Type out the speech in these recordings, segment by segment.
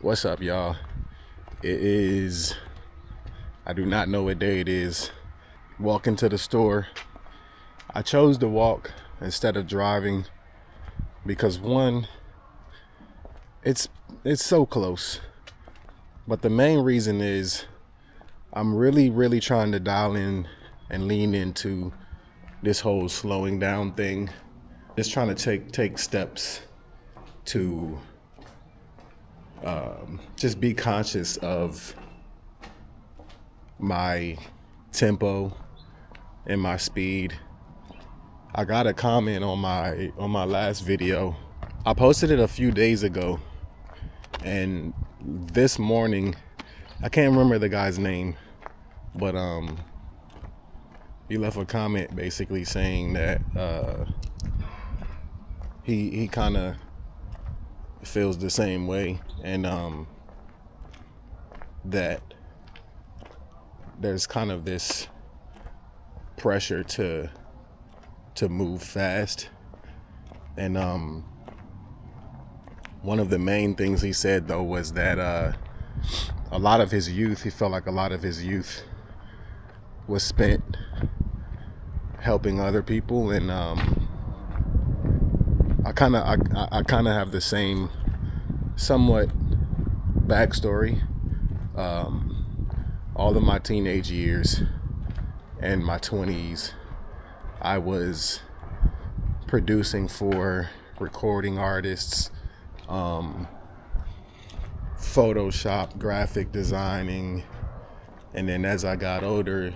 What's up, y'all? I do not know what day it is. Walking to the store. I chose to walk instead of driving because one, it's so close. But the main reason is I'm really trying to dial in and lean into this whole slowing down thing. Just trying to take steps to just be conscious of my tempo and my speed. I got a comment on my last video. I posted it a few days ago, and this morning, I can't remember the guy's name, but he left a comment basically saying that he kind of feels the same way, and that there's kind of this pressure to move fast. And one of the main things he said though was that a lot of his youth, he felt like a lot of his youth was spent helping other people, and I kind of have the same somewhat backstory. All of my teenage years and my 20s, I was producing for recording artists, Photoshop, graphic designing, and then as I got older,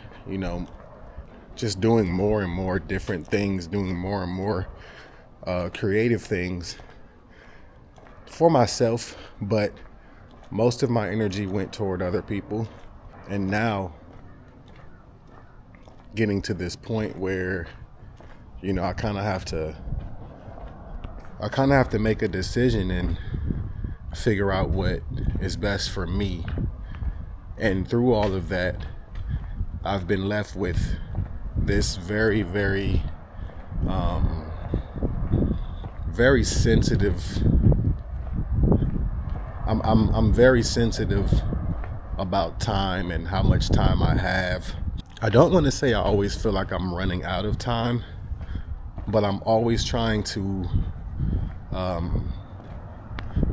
just doing more and more different things, doing more and more creative things for myself, but most of my energy went toward other people. And now getting to this point where I kind of have to make a decision and figure out what is best for me. And through all of that, I've been left with this very sensitive. I'm very sensitive about time and how much time I have. I don't want to say I always feel like I'm running out of time, but I'm always trying to,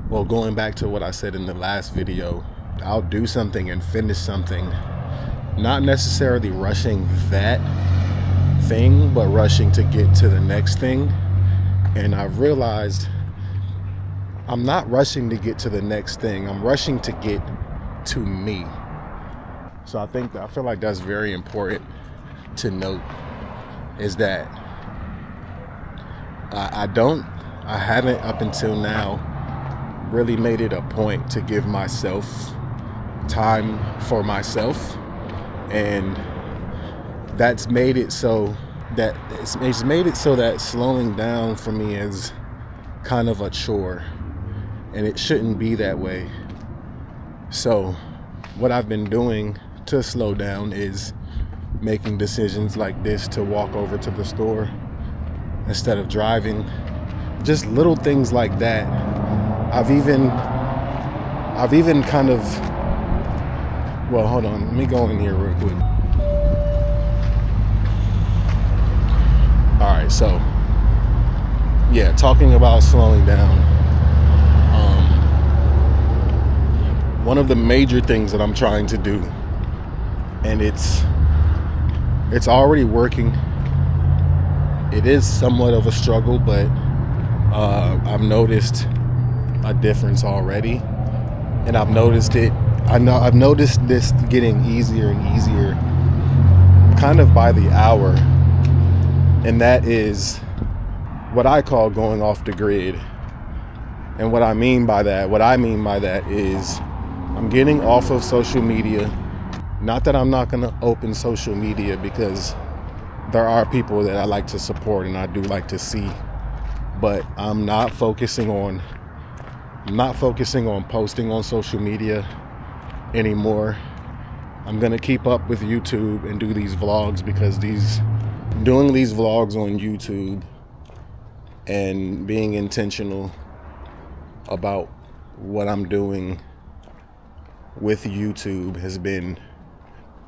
going back to what I said in the last video, I'll do something and finish something, not necessarily rushing that thing, but rushing to get to the next thing. And I've realized I'm not rushing to get to the next thing. I'm rushing to get to me. So I feel like that's very important to note, is that I haven't up until now really made it a point to give myself time for myself, and that's made it so that slowing down for me is kind of a chore, and it shouldn't be that way. So what I've been doing to slow down is making decisions like this, to walk over to the store instead of driving. Just little things like that. I've even kind of, well, hold on, let me go in here real quick. All right, so yeah, talking about slowing down. One of the major things that I'm trying to do, and it's already working. It is somewhat of a struggle, but I've noticed a difference already, and I've noticed this getting easier and easier, kind of by the hour, and that is what I call going off the grid. And what I mean by that is I'm getting off of social media. Not that I'm not going to open social media, because there are people that I like to support and I do like to see, but I'm not focusing on posting on social media anymore. I'm going to keep up with YouTube and do these vlogs, because doing these vlogs on YouTube and being intentional about what I'm doing with YouTube has been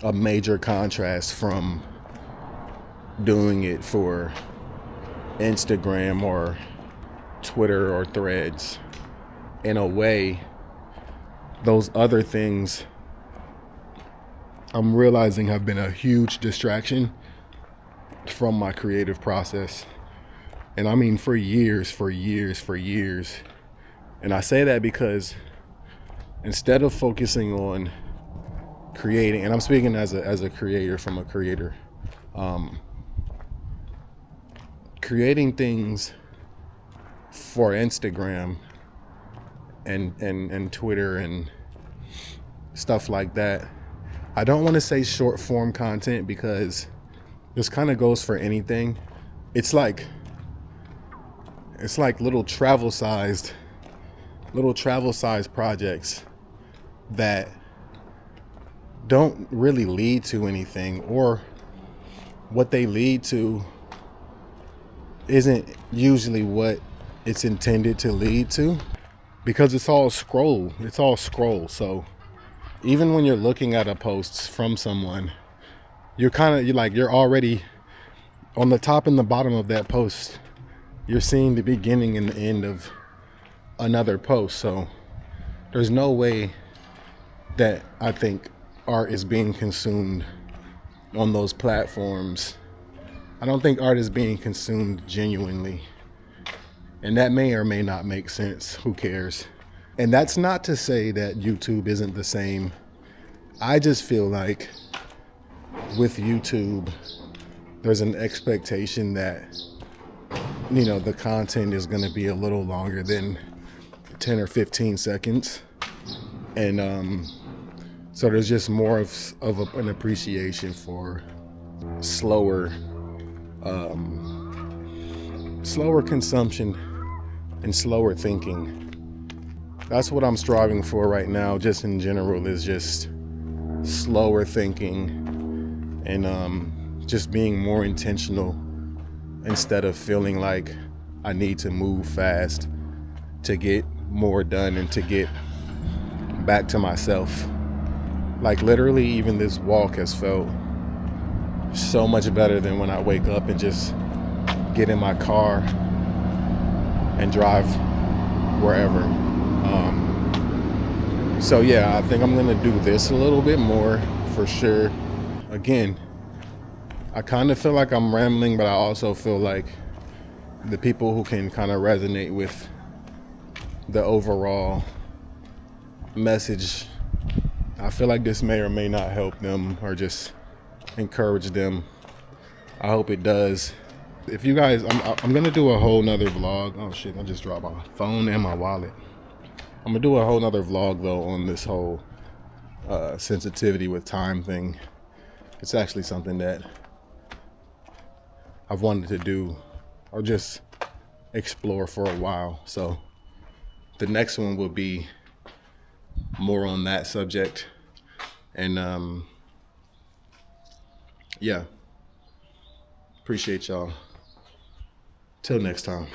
a major contrast from doing it for Instagram or Twitter or Threads. In a way, those other things I'm realizing have been a huge distraction from my creative process. And I mean for years. And I say that because instead of focusing on creating, and I'm speaking as a creator, from a creator, creating things for Instagram and Twitter and stuff like that. I don't want to say short form content because this kind of goes for anything. It's like little travel sized projects that don't really lead to anything, or what they lead to isn't usually what it's intended to lead to, because it's all scroll. So even when you're looking at a post from someone, you're already on the top and the bottom of that post. You're seeing the beginning and the end of another post. So there's no way that I think art is being consumed on those platforms. I don't think art is being consumed genuinely. And that may or may not make sense. Who cares? And that's not to say that YouTube isn't the same. I just feel like with YouTube, there's an expectation that, the content is going to be a little longer than 10 or 15 seconds. And so there's just more of an appreciation for slower consumption and slower thinking. That's what I'm striving for right now, just in general, is just slower thinking and just being more intentional instead of feeling like I need to move fast to get more done and to get back to myself. Like literally, even this walk has felt so much better than when I wake up and just get in my car and drive wherever. So yeah, I think I'm gonna do this a little bit more for sure. Again, I kind of feel like I'm rambling, but I also feel like the people who can kind of resonate with the overall message, I feel like this may or may not help them or just encourage them. I hope it does. If you guys, I'm gonna do a whole nother vlog. Oh shit, I just dropped my phone and my wallet. I'm gonna do a whole nother vlog though on this whole sensitivity with time thing. It's actually something that I've wanted to do or just explore for a while. So the next one will be more on that subject. And yeah, appreciate y'all. Till next time.